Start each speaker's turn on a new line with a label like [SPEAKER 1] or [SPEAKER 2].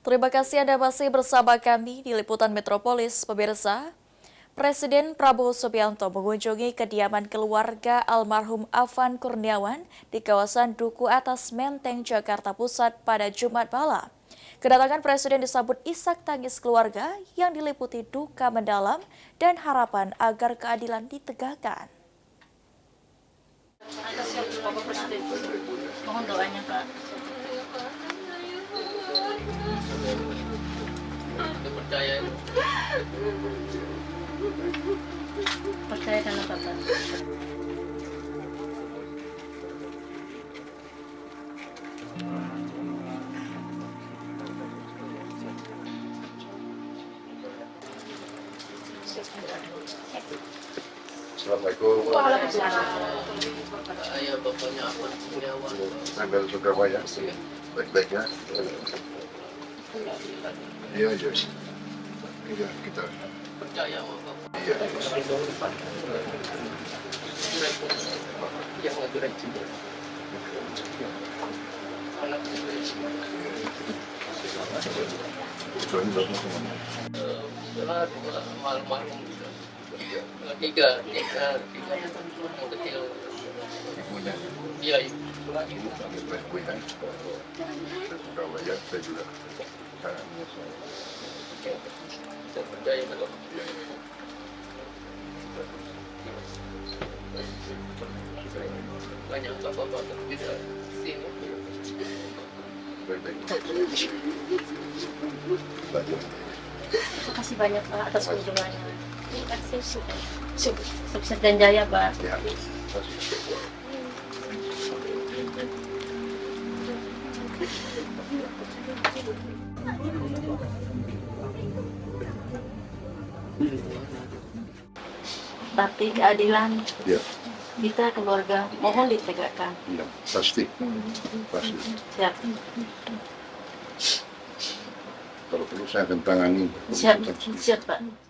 [SPEAKER 1] Terima kasih Anda masih bersama kami di Liputan Metropolis, pemirsa. Presiden Prabowo Subianto mengunjungi kediaman keluarga almarhum Afan Kurniawan di kawasan Duku Atas Menteng, Jakarta Pusat pada Jumat malam. Kedatangan Presiden disambut isak tangis keluarga yang diliputi duka mendalam dan harapan agar keadilan ditegakkan.
[SPEAKER 2] Atas Bapak Presiden, mohon doanya Pak. Percaya dengan Bapak.
[SPEAKER 3] Assalamualaikum.
[SPEAKER 2] Waalaikumsalam.
[SPEAKER 4] Ayah bapaknya Afan Kurniawan.
[SPEAKER 3] Tanggal Surabaya, baik-baiknya. Iya, iya. Iya, kita.
[SPEAKER 4] Percaya sama bapak.
[SPEAKER 3] Iya.
[SPEAKER 4] Yang ngegerak juga. Anak
[SPEAKER 3] Kecuali bapak kemana?
[SPEAKER 4] malam-malam tiga yang kecil.
[SPEAKER 3] Ibunya.
[SPEAKER 4] Iya, ibu.
[SPEAKER 3] Ibu panggil baik-baiknya. Saya Surabaya, saya juga.
[SPEAKER 4] Saya percaya kalau banyak bapak-bapak bisa sini.
[SPEAKER 3] Baik-baik.
[SPEAKER 2] Terima kasih banyak Pak atas kunjungannya. Terima kasih. Sukses dan jaya Pak.
[SPEAKER 3] Ya.
[SPEAKER 2] Tapi keadilan
[SPEAKER 3] Ya.
[SPEAKER 2] kita keluarga mohon ditegakkan.
[SPEAKER 3] Iya, pasti. Pasti.
[SPEAKER 2] Siap.
[SPEAKER 3] Kalau perlu saya akan tangani.
[SPEAKER 2] Siap Pak.